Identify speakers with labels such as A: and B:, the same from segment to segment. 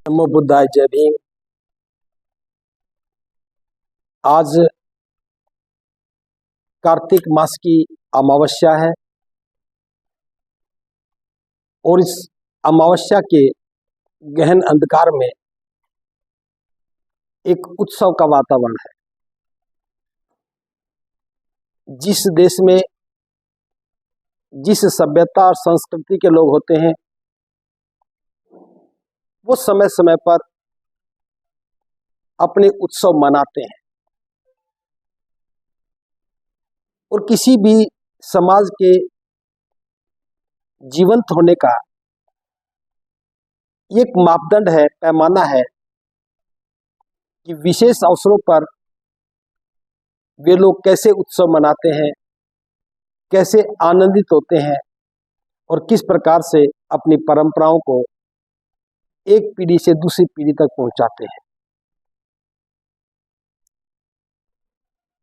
A: नमो बुद्धाय, जय भीम। आज कार्तिक मास की अमावस्या है और इस अमावस्या के गहन अंधकार में एक उत्सव का वातावरण है। जिस देश में जिस सभ्यता और संस्कृति के लोग होते हैं वो समय समय पर अपने उत्सव मनाते हैं और किसी भी समाज के जीवंत होने का एक मापदंड है, पैमाना है कि विशेष अवसरों पर वे लोग कैसे उत्सव मनाते हैं, कैसे आनंदित होते हैं और किस प्रकार से अपनी परंपराओं को एक पीढ़ी से दूसरी पीढ़ी तक पहुंचाते हैं।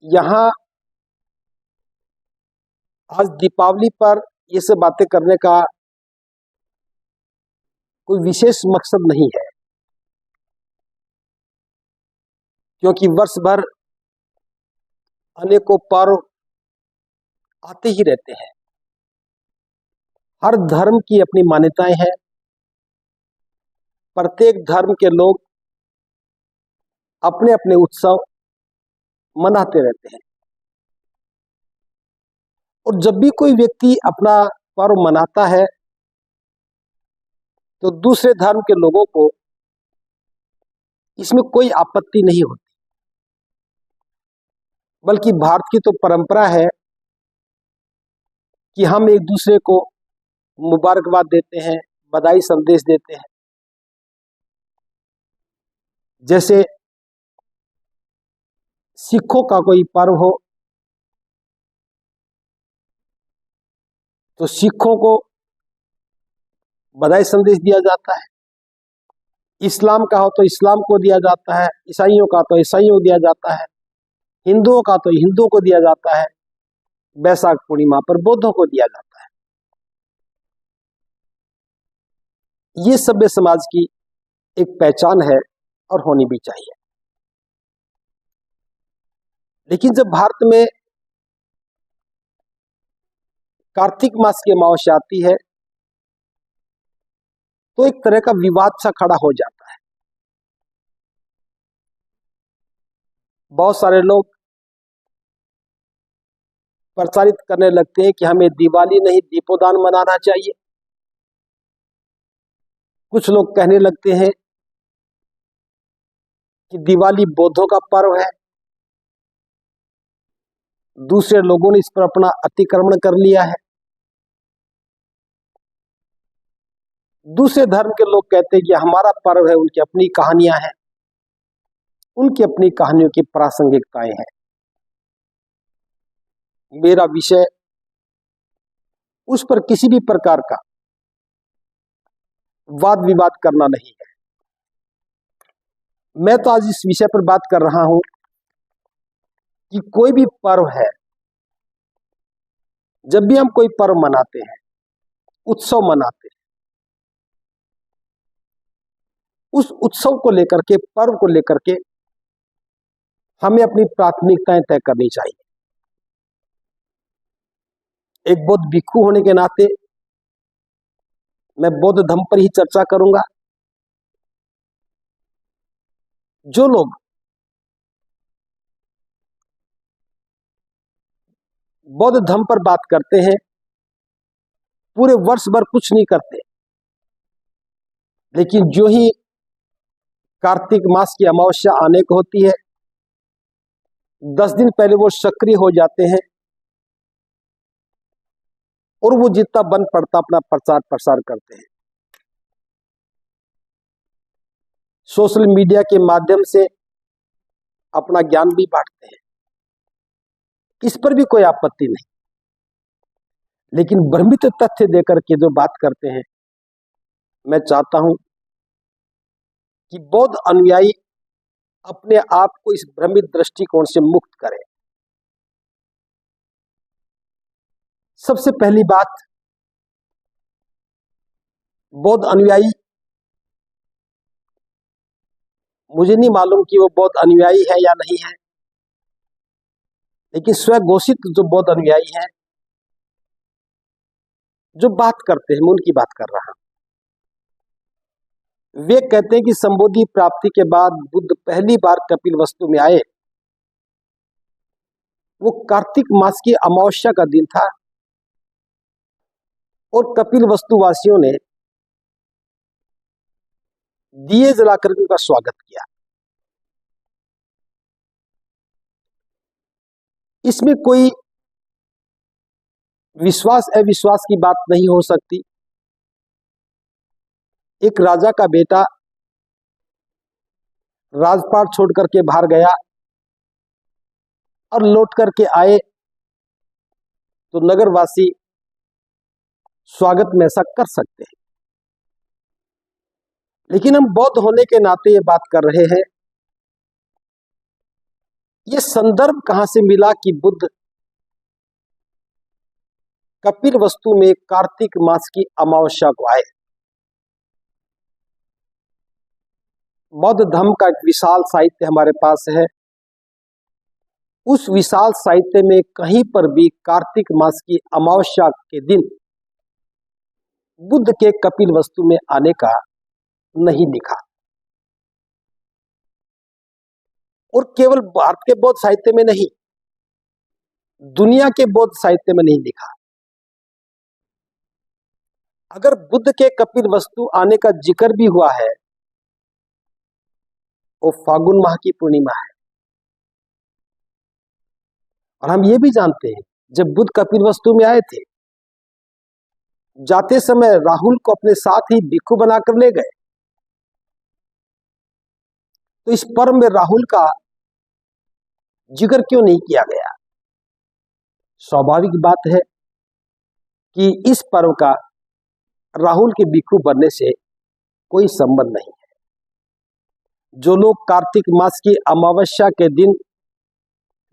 A: यहाँ आज दीपावली पर ये सब बातें करने का कोई विशेष मकसद नहीं है, क्योंकि वर्ष भर अनेकों पर्व आते ही रहते हैं। हर धर्म की अपनी मान्यताएं हैं। प्रत्येक धर्म के लोग अपने अपने उत्सव मनाते रहते हैं और जब भी कोई व्यक्ति अपना पर्व मनाता है तो दूसरे धर्म के लोगों को इसमें कोई आपत्ति नहीं होती, बल्कि भारत की तो परंपरा है कि हम एक दूसरे को मुबारकबाद देते हैं, बधाई संदेश देते हैं। जैसे सिखों का कोई पर्व हो तो सिखों को बधाई संदेश दिया जाता है, इस्लाम का हो तो इस्लाम को दिया जाता है, ईसाइयों का तो ईसाइयों को दिया जाता है, हिंदुओं का तो हिंदुओं को दिया जाता है, वैशाख पूर्णिमा पर बौद्धों को दिया जाता है। ये सभ्य समाज की एक पहचान है और होनी भी चाहिए। लेकिन जब भारत में कार्तिक मास की अमावस्या आती है तो एक तरह का विवाद सा खड़ा हो जाता है। बहुत सारे लोग प्रचारित करने लगते हैं कि हमें दिवाली नहीं दीपोदान मनाना चाहिए। कुछ लोग कहने लगते हैं कि दिवाली बौद्धों का पर्व है। दूसरे लोगों ने इस पर अपना अतिक्रमण कर लिया है। दूसरे धर्म के लोग कहते हैं कि हमारा पर्व है, उनकी अपनी कहानियां हैं, उनकी अपनी कहानियों की प्रासंगिकताएं हैं। मेरा विषय उस पर किसी भी प्रकार का वाद विवाद करना नहीं है। मैं तो आज इस विषय पर बात कर रहा हूं कि कोई भी पर्व है, जब भी हम कोई पर्व मनाते हैं, उत्सव मनाते हैं, उस उत्सव को लेकर के, पर्व को लेकर के हमें अपनी प्राथमिकताएं तय करनी चाहिए। एक बौद्ध भिक्षु होने के नाते मैं बौद्ध धर्म पर ही चर्चा करूंगा। जो लोग बौद्ध धर्म पर बात करते हैं पूरे वर्ष भर कुछ नहीं करते, लेकिन जो ही कार्तिक मास की अमावस्या आने को होती है 10 दिन पहले वो सक्रिय हो जाते हैं और वो जितना बन पड़ता अपना प्रचार प्रसार करते हैं। सोशल मीडिया के माध्यम से अपना ज्ञान भी बांटते हैं, इस पर भी कोई आपत्ति नहीं। लेकिन भ्रमित तथ्य देकर के जो बात करते हैं, मैं चाहता हूं कि बौद्ध अनुयायी अपने आप को इस भ्रमित दृष्टिकोण से मुक्त करें। सबसे पहली बात, बौद्ध अनुयायी मुझे नहीं मालूम कि वो बौद्ध अनुयायी है या नहीं है, लेकिन स्वघोषित जो बौद्ध अनुयायी हैं जो बात करते हैं, मैं उनकी बात कर रहा हूं। वे कहते हैं कि संबोधि प्राप्ति के बाद बुद्ध पहली बार कपिलवस्तु में आए। वो कार्तिक मास की अमावस्या का दिन था और कपिलवस्तु वासियों ने दिए जलाकर उनका स्वागत किया। इसमें कोई विश्वास अविश्वास की बात नहीं हो सकती। एक राजा का बेटा राजपाट छोड़ करके बाहर गया और लौट करके आए तो नगरवासी स्वागत में ऐसा कर सकते हैं, लेकिन हम बौद्ध होने के नाते ये बात कर रहे हैं। ये संदर्भ कहां से मिला कि बुद्ध कपिलवस्तु में कार्तिक मास की अमावस्या को आए? बौद्ध धर्म का एक विशाल साहित्य हमारे पास है। उस विशाल साहित्य में कहीं पर भी कार्तिक मास की अमावस्या के दिन बुद्ध के कपिलवस्तु में आने का नहीं लिखा। और केवल भारत के बौद्ध साहित्य में नहीं, दुनिया के बौद्ध साहित्य में नहीं लिखा। अगर बुद्ध के कपिलवस्तु आने का जिक्र भी हुआ है, वो फागुन माह की पूर्णिमा है। और हम ये भी जानते हैं जब बुद्ध कपिलवस्तु में आए थे, जाते समय राहुल को अपने साथ ही भिक्षु बनाकर ले गए। तो इस पर्व में राहुल का जिक्र क्यों नहीं किया गया? स्वाभाविक बात है कि इस पर्व का राहुल के भिक्षु बनने से कोई संबंध नहीं है। जो लोग कार्तिक मास की अमावस्या के दिन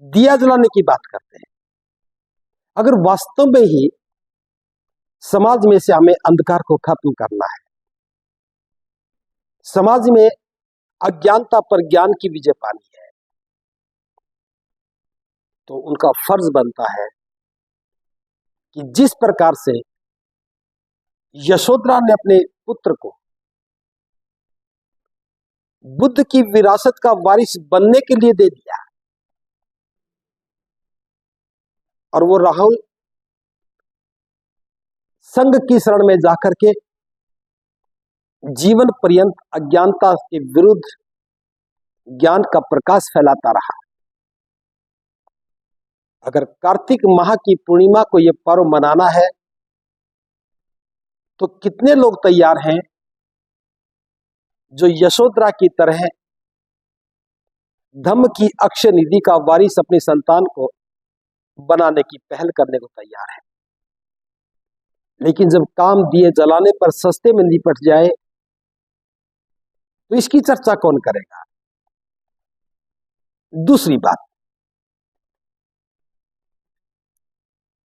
A: दिया जलाने की बात करते हैं, अगर वास्तव में ही समाज में से हमें अंधकार को खत्म करना है, समाज में अज्ञानता पर ज्ञान की विजय पानी है, तो उनका फर्ज बनता है कि जिस प्रकार से यशोधरा ने अपने पुत्र को बुद्ध की विरासत का वारिस बनने के लिए दे दिया और वो राहुल संघ की शरण में जाकर के जीवन पर्यंत अज्ञानता के विरुद्ध ज्ञान का प्रकाश फैलाता रहा। अगर कार्तिक माह की पूर्णिमा को यह पर्व मनाना है तो कितने लोग तैयार हैं जो यशोधरा की तरह धम्म की अक्षय निधि का वारिस अपनी संतान को बनाने की पहल करने को तैयार है। लेकिन जब काम दिए जलाने पर सस्ते में निपट जाए तो इसकी चर्चा कौन करेगा? दूसरी बात,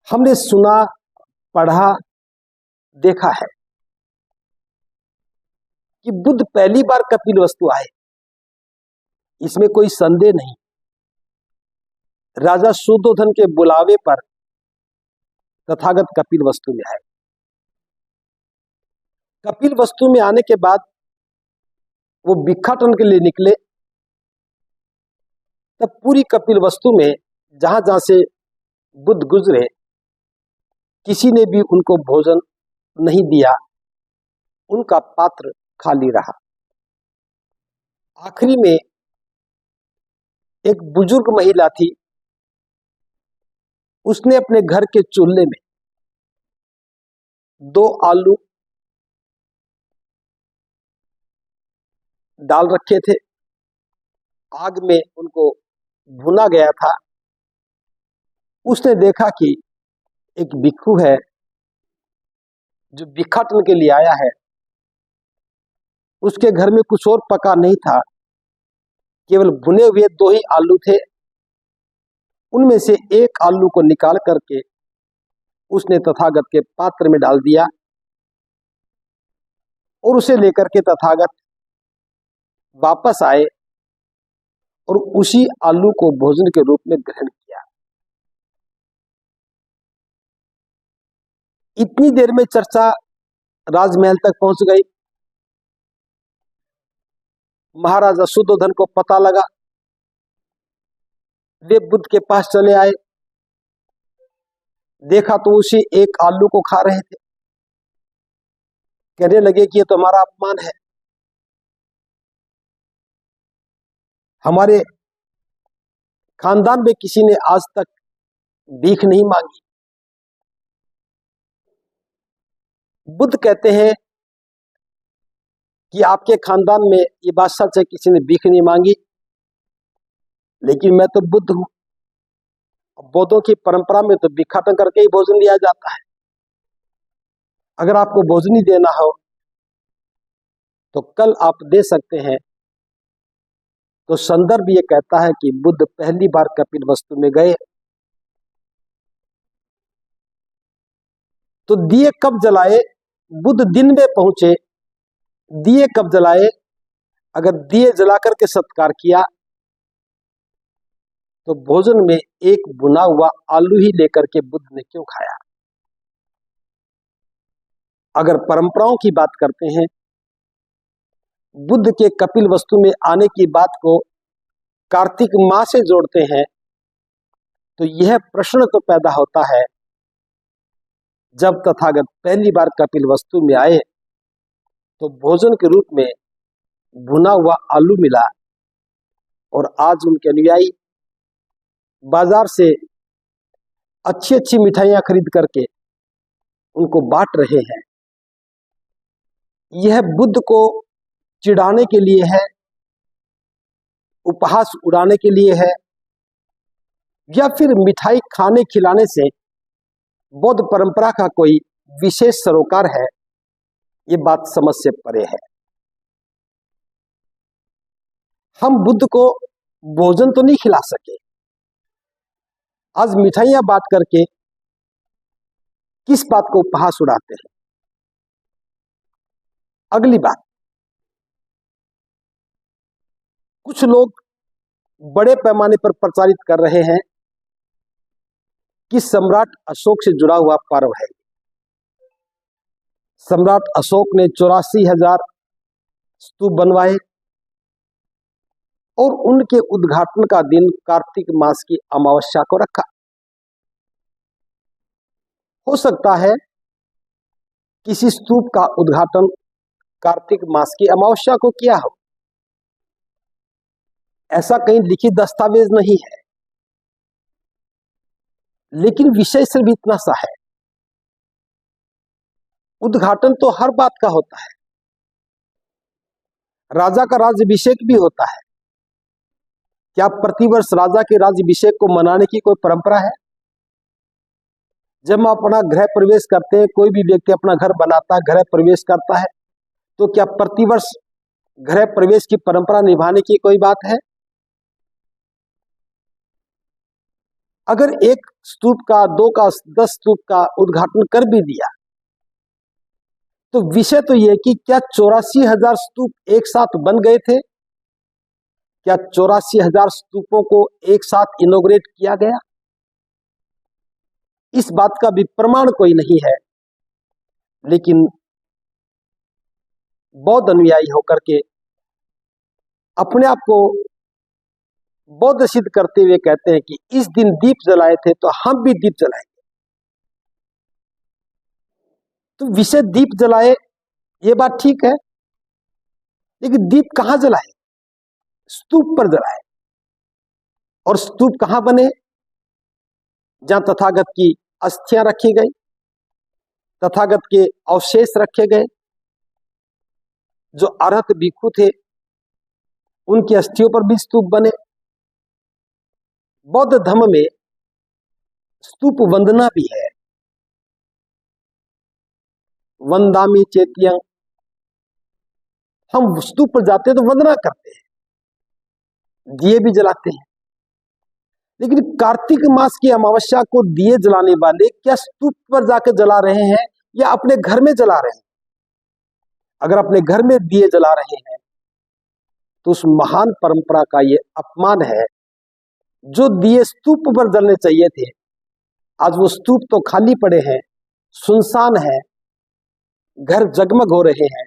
A: हमने सुना, पढ़ा, देखा है कि बुद्ध पहली बार कपिलवस्तु आए, इसमें कोई संदेह नहीं। राजा शुद्धोधन के बुलावे पर तथागत कपिलवस्तु में आए। कपिलवस्तु में आने के बाद वो भिक्षाटन के लिए निकले, तब पूरी कपिलवस्तु में जहां जहां से बुद्ध गुजरे किसी ने भी उनको भोजन नहीं दिया, उनका पात्र खाली रहा। आखिरी में एक बुजुर्ग महिला थी, उसने अपने घर के चूल्हे में 2 आलू डाल रखे थे, आग में उनको भुना गया था। उसने देखा कि एक भिक्षु है जो भिक्षाटन के लिए आया है, उसके घर में कुछ और पका नहीं था, केवल भुने हुए 2 ही आलू थे। उनमें से एक आलू को निकाल करके उसने तथागत के पात्र में डाल दिया और उसे लेकर के तथागत वापस आए और उसी आलू को भोजन के रूप में ग्रहण किया। इतनी देर में चर्चा राजमहल तक पहुंच गई। महाराजा शुद्धोधन को पता लगा, वे बुद्ध के पास चले आए। देखा तो उसी एक आलू को खा रहे थे। कहने लगे कि ये तो हमारा अपमान है, हमारे खानदान में किसी ने आज तक भीख नहीं मांगी। बुद्ध कहते हैं कि आपके खानदान में ये बात सच है, किसी ने भीख नहीं मांगी, लेकिन मैं तो बुद्ध हूं। बौद्धों की परंपरा में तो भिक्षाटन करके ही भोजन दिया जाता है। अगर आपको भोजन ही देना हो तो कल आप दे सकते हैं। तो संदर्भ ये कहता है कि बुद्ध पहली बार कपिलवस्तु में गए तो दिए कब जलाए? बुद्ध दिन में पहुंचे, दिए कब जलाए? अगर दिए जला करके सत्कार किया तो भोजन में एक भुना हुआ आलू ही लेकर के बुद्ध ने क्यों खाया? अगर परंपराओं की बात करते हैं, बुद्ध के कपिलवस्तु में आने की बात को कार्तिक माह से जोड़ते हैं, तो यह प्रश्न तो पैदा होता है, जब तथागत पहली बार कपिलवस्तु में आए तो भोजन के रूप में भुना हुआ आलू मिला और आज उनके अनुयायी बाजार से अच्छी अच्छी मिठाइयां खरीद करके उनको बांट रहे हैं। यह बुद्ध को चिढ़ाने के लिए है, उपहास उड़ाने के लिए है, या फिर मिठाई खाने खिलाने से बौद्ध परंपरा का कोई विशेष सरोकार है? ये बात समझ से परे है। हम बुद्ध को भोजन तो नहीं खिला सके, आज मिठाइयां बांट करके किस बात को उपहास उड़ाते हैं? अगली बात, कुछ लोग बड़े पैमाने पर प्रचारित कर रहे हैं कि सम्राट अशोक से जुड़ा हुआ पर्व है। सम्राट अशोक ने 84,000 स्तूप बनवाए और उनके उद्घाटन का दिन कार्तिक मास की अमावस्या को रखा। हो सकता है किसी स्तूप का उद्घाटन कार्तिक मास की अमावस्या को किया हो, ऐसा कहीं लिखित दस्तावेज नहीं है, लेकिन विषय सिर्फ इतना सा है। उद्घाटन तो हर बात का होता है, राजा का राज्याभिषेक भी होता है। क्या प्रतिवर्ष राजा के राज्याभिषेक को मनाने की कोई परंपरा है? जब हम अपना गृह प्रवेश करते हैं, कोई भी व्यक्ति अपना घर बनाता है, गृह प्रवेश करता है, तो क्या प्रतिवर्ष गृह प्रवेश की परंपरा निभाने की कोई बात है? अगर एक स्तूप का, 2 का, 10 स्तूप का उद्घाटन कर भी दिया तो विषय तो यह कि क्या 84,000 स्तूप एक साथ बन गए थे? क्या 84,000 स्तूपों को एक साथ इनॉग्रेट किया गया? इस बात का भी प्रमाण कोई नहीं है, लेकिन बौद्ध अनुयायी होकर के अपने आप को बौद्ध सिद्ध करते हुए कहते हैं कि इस दिन दीप जलाए थे तो हम भी दीप जलाएंगे। तो विषय दीप जलाए, ये बात ठीक है, लेकिन दीप कहां जलाए? स्तूप पर जलाए। और स्तूप कहां बने? जहां तथागत की अस्थियां रखी गई, तथागत के अवशेष रखे गए, जो अरहत भिक्षु थे उनकी अस्थियों पर भी स्तूप बने। बौद्ध धर्म में स्तूप वंदना भी है, वंदामि चेत्यं। हम स्तूप पर जाते हैं तो वंदना करते हैं, दिए भी जलाते हैं, लेकिन कार्तिक मास की अमावस्या को दिए जलाने वाले क्या स्तूप पर जाकर जला रहे हैं या अपने घर में जला रहे हैं? अगर अपने घर में दिए जला रहे हैं तो उस महान परंपरा का ये अपमान है। जो दिए स्तूप पर जलने चाहिए थे, आज वो स्तूप तो खाली पड़े हैं, सुनसान है, घर जगमग हो रहे हैं।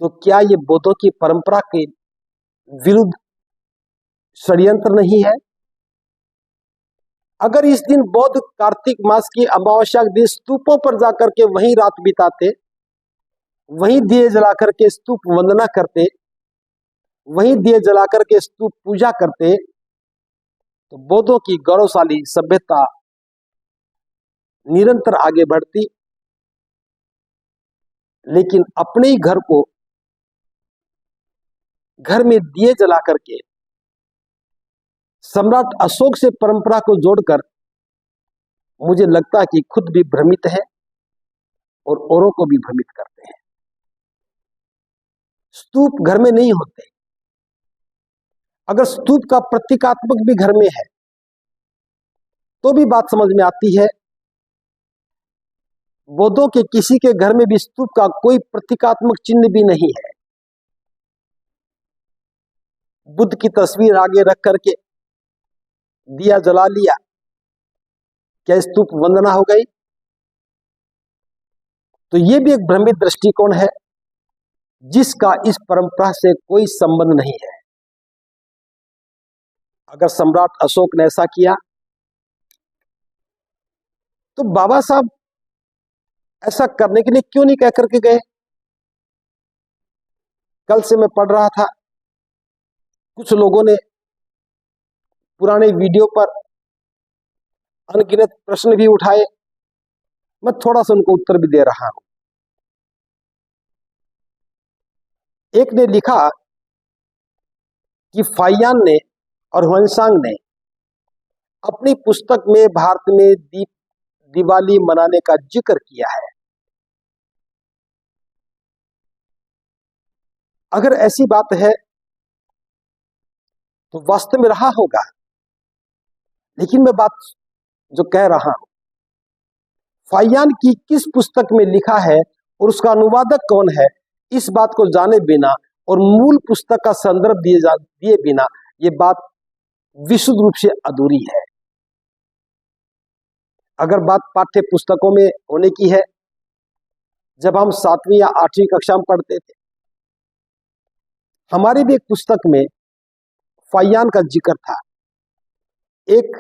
A: तो क्या ये बौद्धों की परंपरा के विरुद्ध षड्यंत्र नहीं है? अगर इस दिन बौद्ध कार्तिक मास की अमावस्या के दिन स्तूपों पर जाकर के वहीं रात बिताते, वहीं दिए जलाकर के स्तूप वंदना करते, वहीं दिए जलाकर के स्तूप पूजा करते, तो बौद्धों की गौरवशाली सभ्यता निरंतर आगे बढ़ती। लेकिन अपने ही घर को, घर में दिए जला करके सम्राट अशोक से परंपरा को जोड़कर मुझे लगता है कि खुद भी भ्रमित है और औरों को भी भ्रमित करते हैं। स्तूप घर में नहीं होते। अगर स्तूप का प्रतीकात्मक भी घर में है तो भी बात समझ में आती है। बौद्धों के किसी के घर में भी स्तूप का कोई प्रतीकात्मक चिन्ह भी नहीं है। बुद्ध की तस्वीर आगे रख करके दिया जला लिया, क्या स्तूप वंदना हो गई? तो यह भी एक भ्रमित दृष्टिकोण है जिसका इस परंपरा से कोई संबंध नहीं है। अगर सम्राट अशोक ने ऐसा किया तो बाबा साहब ऐसा करने के लिए क्यों नहीं कह करके गए? कल से मैं पढ़ रहा था, कुछ लोगों ने पुराने वीडियो पर अनगिनत प्रश्न भी उठाए। मैं थोड़ा सा उनको उत्तर भी दे रहा हूं। एक ने लिखा कि फाइयान ने और ह्वेनसांग ने अपनी पुस्तक में भारत में दिवाली मनाने का जिक्र किया है। अगर ऐसी बात है तो वास्तव में रहा होगा, लेकिन मैं बात जो कह रहा हूं, फाइयान की किस पुस्तक में लिखा है और उसका अनुवादक कौन है, इस बात को जाने बिना और मूल पुस्तक का संदर्भ दिए बिना ये बात विशुद्ध रूप से अधूरी है। अगर बात पाठ्य पुस्तकों में होने की है, जब हम 7वीं या 8वीं कक्षा में पढ़ते थे, हमारी भी एक पुस्तक में फाइयान का जिक्र था। एक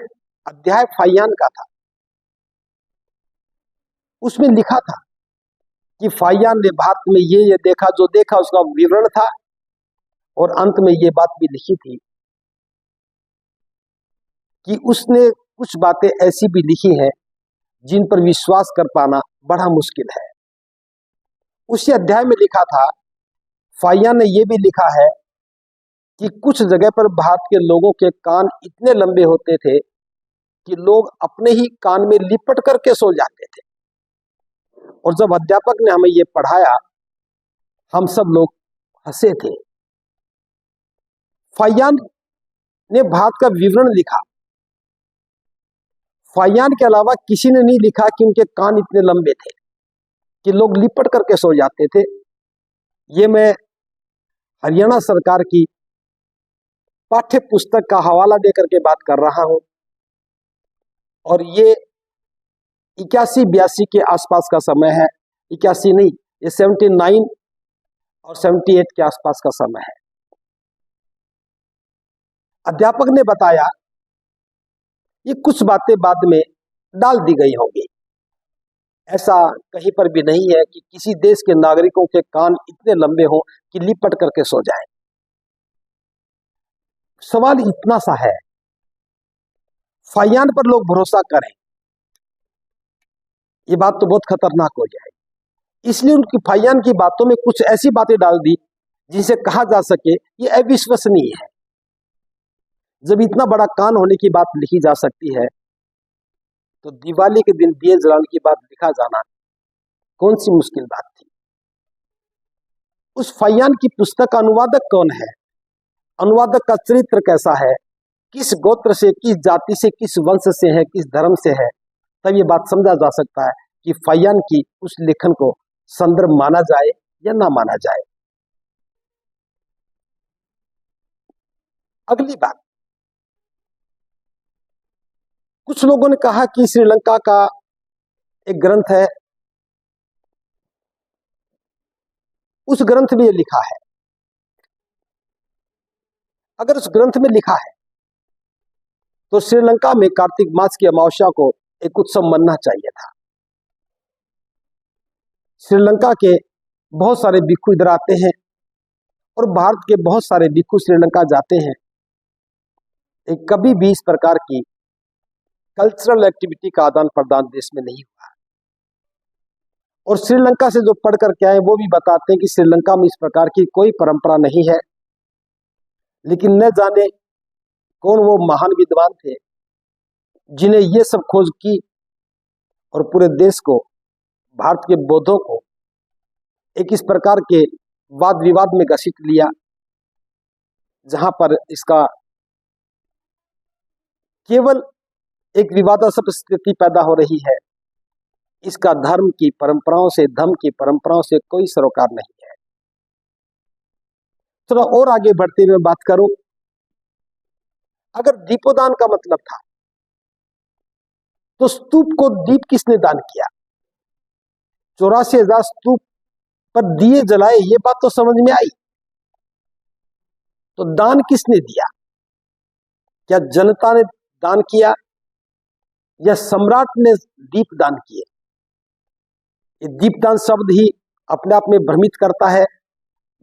A: अध्याय फाइयान का था। उसमें लिखा था कि फाइयान ने भारत में ये देखा, जो देखा उसका विवरण था, और अंत में ये बात भी लिखी थी कि उसने कुछ बातें ऐसी भी लिखी हैं जिन पर विश्वास कर पाना बड़ा मुश्किल है। उसी अध्याय में लिखा था, फाइयान ने यह भी लिखा है कि कुछ जगह पर भारत के लोगों के कान इतने लंबे होते थे कि लोग अपने ही कान में लिपट करके सो जाते थे, और जब अध्यापक ने हमें यह पढ़ाया हम सब लोग हंसे थे। फाइयान ने भारत का विवरण लिखा। फाइयान के अलावा किसी ने नहीं लिखा कि उनके कान इतने लंबे थे कि लोग लिपट करके सो जाते थे। ये मैं हरियाणा सरकार की पाठ्य पुस्तक का हवाला देकर के बात कर रहा हूं, और ये 81-82 के आसपास का समय है। 81 नहीं, ये 79 और 78 के आसपास का समय है। अध्यापक ने बताया ये कुछ बातें बाद में डाल दी गई होंगी। ऐसा कहीं पर भी नहीं है कि किसी देश के नागरिकों के कान इतने लंबे हों कि लिपट करके सो जाएं। सवाल इतना सा है, फाइयान पर लोग भरोसा करें, ये बात तो बहुत खतरनाक हो जाएगी। इसलिए उनकी फाइयान की बातों में कुछ ऐसी बातें डाल दी जिनसे कहा जा सके ये अविश्वसनीय है। जब इतना बड़ा कान होने की बात लिखी जा सकती है तो दिवाली के दिन दिए जलाने की बात लिखा जाना कौन सी मुश्किल बात थी। उस फाइयान की पुस्तक का अनुवादक कौन है, अनुवादक का चरित्र कैसा है, किस गोत्र से, किस जाति से, किस वंश से है, किस धर्म से है, तब ये बात समझा जा सकता है कि फाइयान की उस लेखन को संदर्भ माना जाए या ना माना जाए। अगली बात, कुछ लोगों ने कहा कि श्रीलंका का एक ग्रंथ है, उस ग्रंथ में यह लिखा है। अगर उस ग्रंथ में लिखा है तो श्रीलंका में कार्तिक मास की अमावस्या को एक उत्सव मनना चाहिए था। श्रीलंका के बहुत सारे भिक्षु इधर आते हैं और भारत के बहुत सारे भिक्षु श्रीलंका जाते हैं। एक कभी भी इस प्रकार की कल्चरल एक्टिविटी का आदान प्रदान देश में नहीं हुआ। और श्रीलंका से जो पढ़ कर के आए वो भी बताते हैं कि श्रीलंका में इस प्रकार की कोई परंपरा नहीं है। लेकिन न जाने कौन वो महान विद्वान थे जिन्हें ये सब खोज की और पूरे देश को, भारत के बौद्धों को एक इस प्रकार के वाद विवाद में घसीट लिया, जहां पर इसका केवल एक विवादास्पद स्थिति पैदा हो रही है। इसका धर्म की परंपराओं से, धर्म की परंपराओं से कोई सरोकार नहीं है। थोड़ा और आगे बढ़ते हुए बात करूं, अगर दीपोदान का मतलब था तो स्तूप को दीप किसने दान किया? 84,000 स्तूप पर दिए जलाए, ये बात तो समझ में आई। तो दान किसने दिया? क्या जनता ने दान किया या सम्राट ने दीप दान किए? ये दीपदान शब्द ही अपने आप में भ्रमित करता है।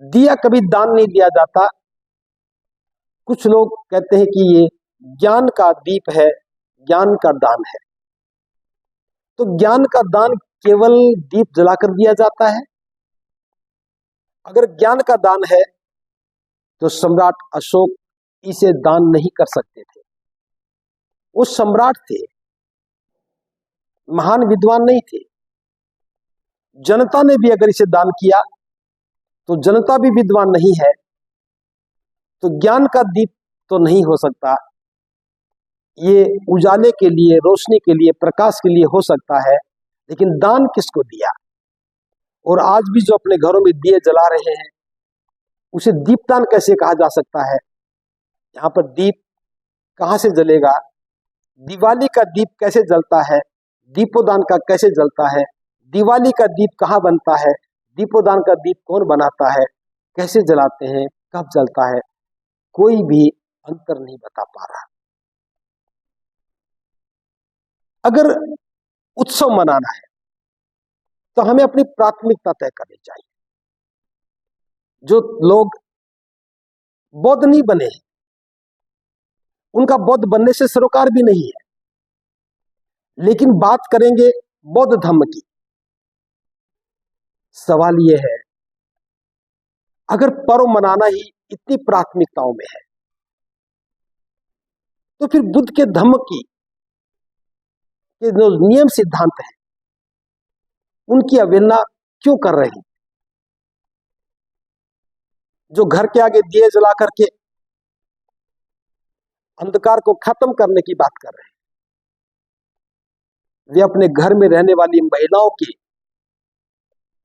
A: दिया कभी दान नहीं दिया जाता। कुछ लोग कहते हैं कि ये ज्ञान का दीप है, ज्ञान का दान है। तो ज्ञान का दान केवल दीप जलाकर दिया जाता है? अगर ज्ञान का दान है तो सम्राट अशोक इसे दान नहीं कर सकते थे। वो सम्राट थे, महान विद्वान नहीं थे। जनता ने भी अगर इसे दान किया तो जनता भी विद्वान नहीं है, तो ज्ञान का दीप तो नहीं हो सकता। ये उजाले के लिए, रोशनी के लिए, प्रकाश के लिए हो सकता है, लेकिन दान किसको दिया? और आज भी जो अपने घरों में दिए जला रहे हैं उसे दीपदान कैसे कहा जा सकता है? यहाँ पर दीप कहाँ से जलेगा? दिवाली का दीप कैसे जलता है? दीपोदान का कैसे जलता है? दिवाली का दीप कहाँ बनता है? दीपोदान का दीप कौन बनाता है? कैसे जलाते हैं? कब जलता है? कोई भी अंतर नहीं बता पा रहा। अगर उत्सव मनाना है तो हमें अपनी प्राथमिकता तय करनी चाहिए। जो लोग बौद्ध नहीं बने हैं उनका बौद्ध बनने से सरोकार भी नहीं है, लेकिन बात करेंगे बौद्ध धर्म की। सवाल यह है, अगर पर्व मनाना ही इतनी प्राथमिकताओं में है तो फिर बुद्ध के धर्म की के जो नियम सिद्धांत है उनकी अवहेलना क्यों कर रहे हैं? जो घर के आगे दिए जला करके अंधकार को खत्म करने की बात कर रहे हैं, वे अपने घर में रहने वाली महिलाओं के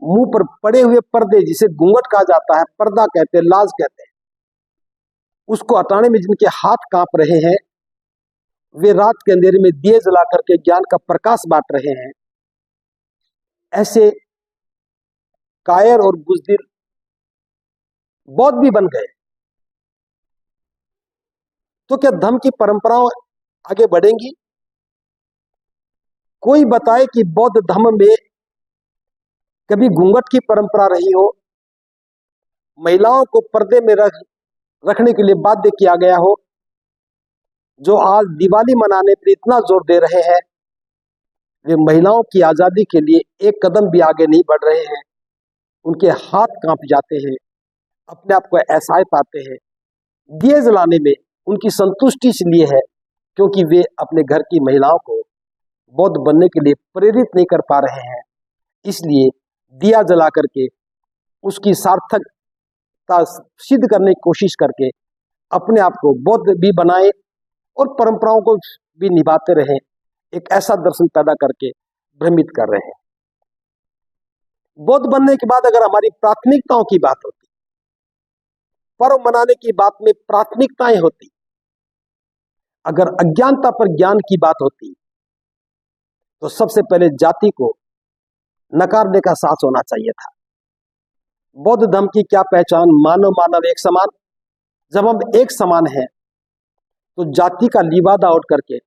A: मुंह पर पड़े हुए पर्दे, जिसे घूंघट कहा जाता है, पर्दा कहते हैं, लाज कहते हैं, उसको हटाने में जिनके हाथ कांप रहे हैं, वे रात के अंधेरे में दिए जला करके ज्ञान का प्रकाश बांट रहे हैं। ऐसे कायर और बुज़दिल बौद्ध भी बन गए, तो क्या धर्म की परंपराएं आगे बढ़ेंगी? कोई बताए कि बौद्ध धर्म में कभी घूंघट की परंपरा रही हो, महिलाओं को पर्दे में रखने के लिए बाध्य किया गया हो। जो आज दिवाली मनाने पर इतना जोर दे रहे हैं, वे महिलाओं की आजादी के लिए एक कदम भी आगे नहीं बढ़ रहे हैं। उनके हाथ कांप जाते हैं, अपने आप को असहाय पाते हैं। दिए जलाने में उनकी संतुष्टि इसलिए है क्योंकि वे अपने घर की महिलाओं को बौद्ध बनने के लिए प्रेरित नहीं कर पा रहे हैं। इसलिए दिया जला करके उसकी सार्थकता सिद्ध करने की कोशिश करके अपने आप को बौद्ध भी बनाए और परंपराओं को भी निभाते रहे, एक ऐसा दर्शन पैदा करके भ्रमित कर रहे हैं। बौद्ध बनने के बाद अगर हमारी प्राथमिकताओं की बात होती, पर्व मनाने की बात में प्राथमिकताएं होती, अगर अज्ञानता पर ज्ञान की बात होती, तो सबसे पहले जाति को नकारने का साहस होना चाहिए था। बौद्ध धर्म की क्या पहचान? मानव मानव एक समान। जब हम एक समान हैं, तो जाति का लिबादा उठ करके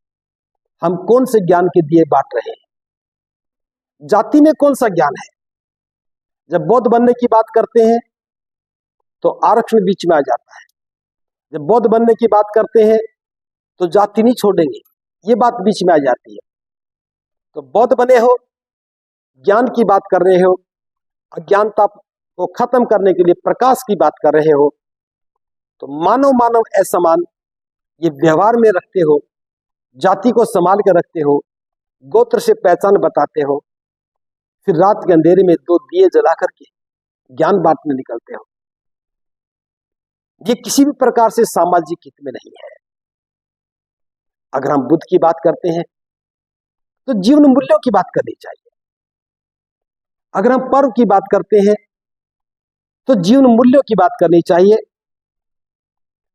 A: हम कौन से ज्ञान के दिए बांट रहे हैं? जाति में कौन सा ज्ञान है? जब बौद्ध बनने की बात करते हैं तो आरक्षण बीच में आ जाता है। जब बौद्ध बनने की बात करते हैं तो जाति नहीं छोड़ेंगे, ये बात बीच में आ जाती है। तो बौद्ध बने हो, ज्ञान की बात कर रहे हो, अज्ञानता को खत्म करने के लिए प्रकाश की बात कर रहे हो, तो मानव मानव असमान ये व्यवहार में रखते हो, जाति को संभाल के रखते हो, गोत्र से पहचान बताते हो, फिर रात के अंधेरे में 2 दिए जला करके ज्ञान बांटने निकलते हो। ये किसी भी प्रकार से सामाजिक हित में नहीं है। अगर हम बुद्ध की बात करते हैं तो जीवन मूल्यों की बात करनी चाहिए। अगर हम पर्व की बात करते हैं तो जीवन मूल्यों की बात करनी चाहिए।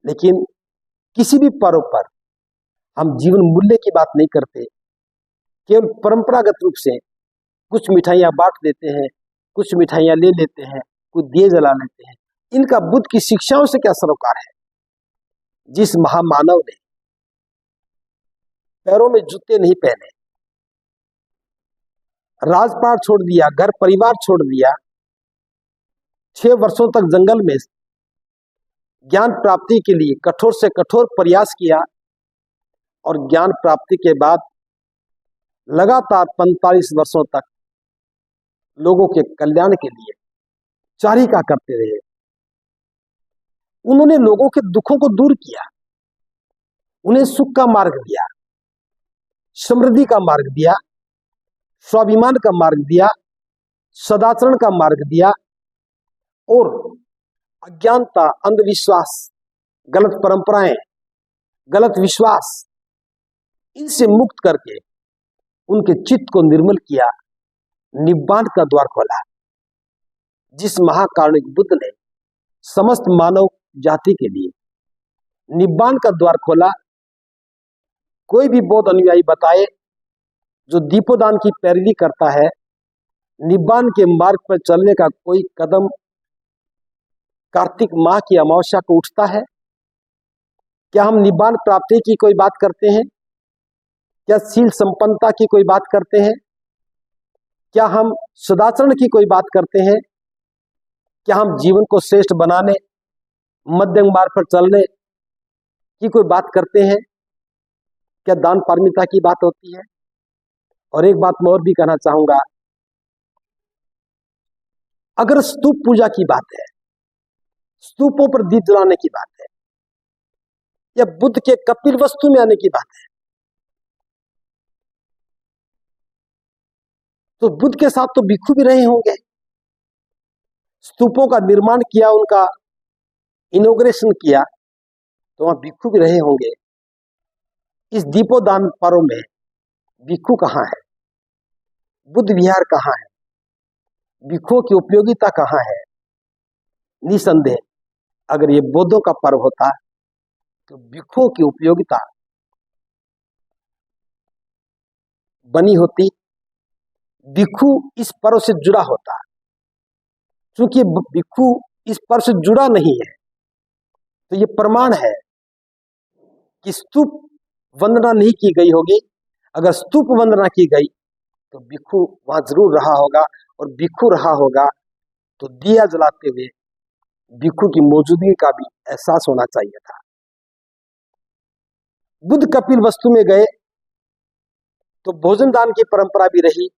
A: लेकिन किसी भी पर्व पर हम जीवन मूल्य की बात नहीं करते, केवल परंपरागत रूप से कुछ मिठाइयां बांट देते हैं, कुछ मिठाइयां ले लेते हैं, कुछ दिए जला लेते हैं। इनका बुद्ध की शिक्षाओं से क्या सरोकार है? जिस महामानव ने पैरों में जूते नहीं पहने, राजपाट छोड़ दिया, घर परिवार छोड़ दिया, 6 वर्षों तक जंगल में ज्ञान प्राप्ति के लिए कठोर से कठोर प्रयास किया, और ज्ञान प्राप्ति के बाद लगातार 45 वर्षों तक लोगों के कल्याण के लिए चारिका करते रहे। उन्होंने लोगों के दुखों को दूर किया, उन्हें सुख का मार्ग दिया, समृद्धि का मार्ग दिया, स्वाभिमान का मार्ग दिया, सदाचरण का मार्ग दिया, और अज्ञानता, अंधविश्वास, गलत परंपराएं, गलत विश्वास, इनसे मुक्त करके उनके चित्त को निर्मल किया, निब्बान का द्वार खोला। जिस महाकारुणिक बुद्ध ने समस्त मानव जाति के लिए निब्बान का द्वार खोला, कोई भी बौद्ध अनुयायी बताए जो दीपोदान की पैरवी करता है, निब्बान के मार्ग पर चलने का कोई कदम कार्तिक माह की अमावस्या को उठता है? क्या हम निब्बान प्राप्ति की कोई बात करते हैं? क्या शील संपन्नता की कोई बात करते हैं? क्या हम सदाचरण की कोई बात करते हैं? क्या हम जीवन को श्रेष्ठ बनाने, मध्यम मार्ग पर चलने की कोई बात करते हैं? क्या दान पारमिता की बात होती है? और एक बात मैं और भी कहना चाहूंगा, अगर स्तूप पूजा की बात है, स्तूपों पर दीप जलाने की बात है, या बुद्ध के कपिल वस्तु में आने की बात है, तो बुद्ध के साथ तो भिक्षु भी रहे होंगे। स्तूपों का निर्माण किया, उनका इनॉग्रेशन किया, तो वहां भिक्षु भी रहे होंगे। इस दीपोदान पर्व में भिक्षु कहाँ है? बुद्ध विहार कहाँ है? भिक्षुओं की उपयोगिता कहाँ है? निसंदेह अगर ये बौद्धों का पर्व होता तो भिक्षुओं की उपयोगिता बनी होती, भिक्षु इस पर्व से जुड़ा होता। क्योंकि भिक्षु इस पर्व से जुड़ा नहीं है, तो ये प्रमाण है कि स्तूप वंदना नहीं की गई होगी। अगर स्तूप वंदना की गई तो भिक्षु वहां जरूर रहा होगा, और भिक्षु रहा होगा तो दिया जलाते हुए भिक्षु की मौजूदगी का भी एहसास होना चाहिए था। बुद्ध कपिल वस्तु में गए तो भोजन दान की परंपरा भी रही,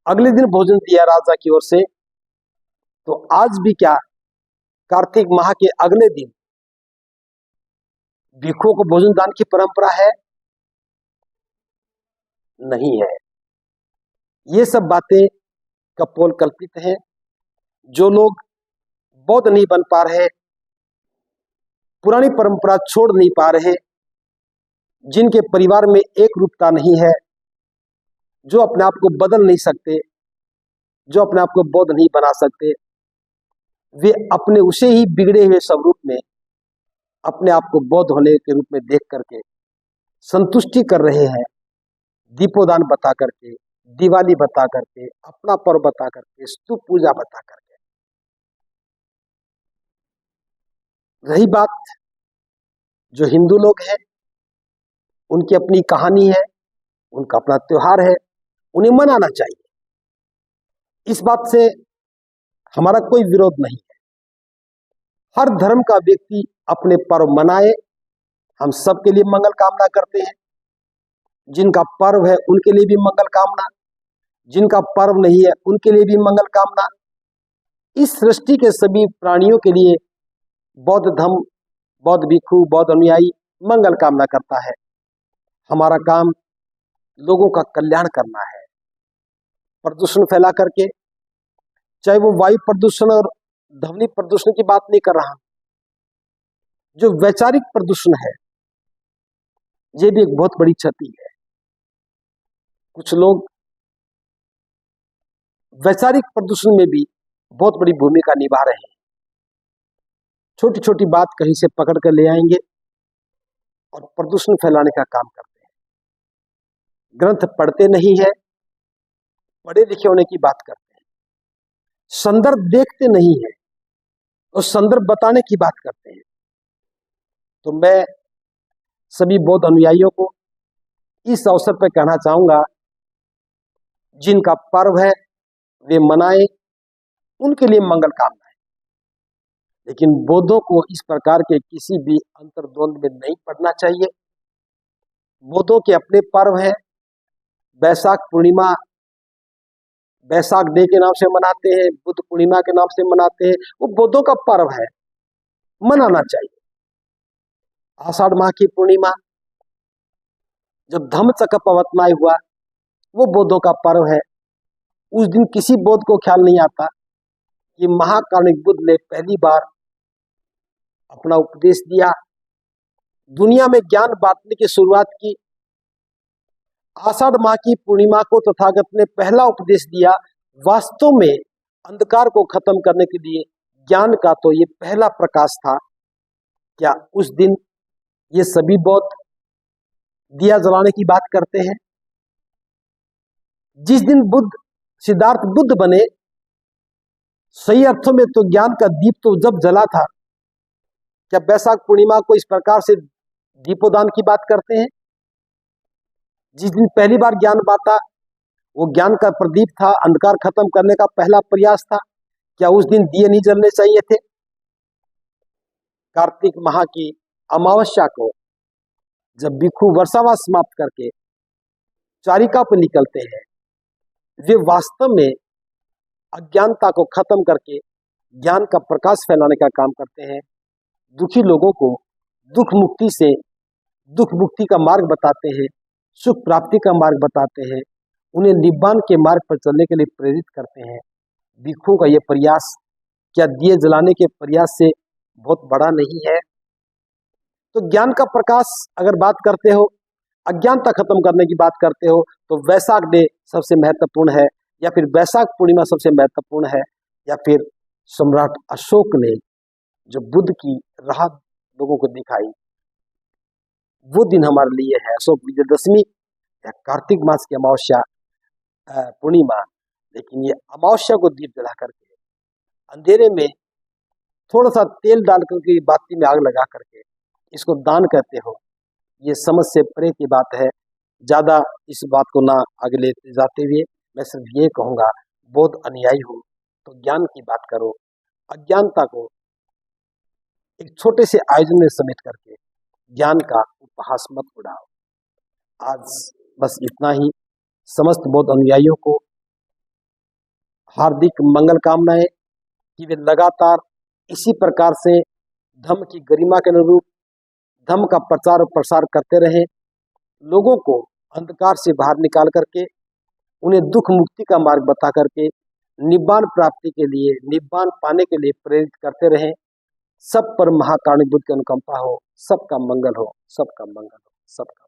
A: अगले दिन भोजन दिया राजा की ओर से। तो आज भी क्या कार्तिक माह के अगले दिन भिक्षुओं को भोजन दान की परंपरा है? नहीं है। ये सब बातें कपोल कल्पित हैं। जो लोग बौद्ध नहीं बन पा रहे, पुरानी परंपरा छोड़ नहीं पा रहे, जिनके परिवार में एक रूपता नहीं है, जो अपने आप को बदल नहीं सकते, जो अपने आप को बौद्ध नहीं बना सकते, वे अपने उसे ही बिगड़े हुए स्वरूप में अपने आप को बौद्ध होने के रूप में देख करके संतुष्टि कर रहे हैं, दीपोदान बता करके, दिवाली बता करके, अपना पर्व बता करके, स्तूप पूजा बता करके। रही बात जो हिंदू लोग हैं, उनकी अपनी कहानी है, उनका अपना त्योहार है, उन्हें मनाना चाहिए। इस बात से हमारा कोई विरोध नहीं है। हर धर्म का व्यक्ति अपने पर्व मनाए, हम सबके लिए मंगल कामना करते हैं। जिनका पर्व है उनके लिए भी मंगल कामना, जिनका पर्व नहीं है उनके लिए भी मंगल कामना। इस सृष्टि के सभी प्राणियों के लिए बौद्ध धर्म, बौद्ध भिक्षु, बौद्ध अनुयायी मंगल कामना करता है। हमारा काम लोगों का कल्याण करना है। प्रदूषण फैला करके, चाहे वो वायु प्रदूषण और ध्वनि प्रदूषण की बात नहीं कर रहा, जो वैचारिक प्रदूषण है, ये भी एक बहुत बड़ी क्षति है। कुछ लोग वैचारिक प्रदूषण में भी बहुत बड़ी भूमिका निभा रहे हैं। छोटी छोटी बात कहीं से पकड़ कर ले आएंगे और प्रदूषण फैलाने का काम करते हैं। ग्रंथ पढ़ते नहीं है, पढ़े लिखे होने की बात करते हैं। संदर्भ देखते नहीं है और संदर्भ बताने की बात करते हैं। तो मैं सभी बौद्ध अनुयायियों को इस अवसर पर कहना चाहूंगा, जिनका पर्व है वे मनाएं, उनके लिए मंगल कामना है। लेकिन बौद्धों को इस प्रकार के किसी भी अंतर्द्वंद में नहीं पड़ना चाहिए। बौद्धों के अपने पर्व हैं। बैसाख पूर्णिमा बैसाख डे के नाम से मनाते हैं, बुद्ध पूर्णिमा के नाम से मनाते हैं, वो बौद्धों का पर्व है, मनाना चाहिए। आषाढ़ माह की पूर्णिमा जब धम्मचक्र प्रवर्तनाय हुआ, वो बौद्धों का पर्व है। उस दिन किसी बौद्ध को ख्याल नहीं आता कि महाकारुणिक बुद्ध ने पहली बार अपना उपदेश दिया, दुनिया में ज्ञान बांटने की शुरुआत की। आषाढ़ माह की पूर्णिमा को तथागत ने पहला उपदेश दिया। वास्तव में अंधकार को खत्म करने के लिए ज्ञान का तो ये पहला प्रकाश था। क्या उस दिन ये सभी बौद्ध दिया जलाने की बात करते हैं? जिस दिन बुद्ध सिद्धार्थ बुद्ध बने, सही अर्थों में तो ज्ञान का दीप तो जब जला था। क्या बैसाख पूर्णिमा को इस प्रकार से दीपोदान की बात करते हैं? जिस दिन पहली बार ज्ञान बांटा, वो ज्ञान का प्रदीप था, अंधकार खत्म करने का पहला प्रयास था। क्या उस दिन दिए नहीं जलने चाहिए थे? कार्तिक माह की अमावस्या को जब भिक्षु वर्षावास समाप्त करके चारिका पर निकलते हैं, वे वास्तव में अज्ञानता को खत्म करके ज्ञान का प्रकाश फैलाने का काम करते हैं। दुखी लोगों को दुख मुक्ति का मार्ग बताते हैं, सुख प्राप्ति का मार्ग बताते हैं, उन्हें निब्बान के मार्ग पर चलने के लिए प्रेरित करते हैं। भिक्षुओं का ये प्रयास क्या दिए जलाने के प्रयास से बहुत बड़ा नहीं है? तो ज्ञान का प्रकाश अगर बात करते हो, अज्ञानता खत्म करने की बात करते हो, तो वैसाख डे सबसे महत्वपूर्ण है, या फिर बैसाख पूर्णिमा सबसे महत्वपूर्ण है, या फिर सम्राट अशोक ने जो बुद्ध की राह लोगों को दिखाई, वो दिन हमारे लिए है अशोक विजयदशमी या कार्तिक मास की अमावस्या पूर्णिमा। लेकिन ये अमावस्या को दीप जला करके, अंधेरे में थोड़ा सा तेल डाल करके बाती में आग लगा करके इसको दान करते हो, ये समझ से परे की बात है। ज्यादा इस बात को ना आगे लेते जाते हुए मैं सिर्फ ये कहूँगा, बौद्ध अनुयायी हो तो ज्ञान की बात करो, अज्ञानता को एक छोटे से आयोजन में समेट करके ज्ञान का उपहास मत उड़ाओ। आज बस इतना ही। समस्त बौद्ध अनुयायियों को हार्दिक मंगल कामनाएं कि वे लगातार इसी प्रकार से धम्म की गरिमा के अनुरूप धम्म का प्रचार और प्रसार करते रहें, लोगों को अंधकार से बाहर निकाल करके उन्हें दुख मुक्ति का मार्ग बता करके निब्बान प्राप्ति के लिए, निब्बान पाने के लिए प्रेरित करते रहें। सब पर महाकारुणिक बुद्ध की अनुकंपा हो, सबका मंगल हो, सबका मंगल हो, सबका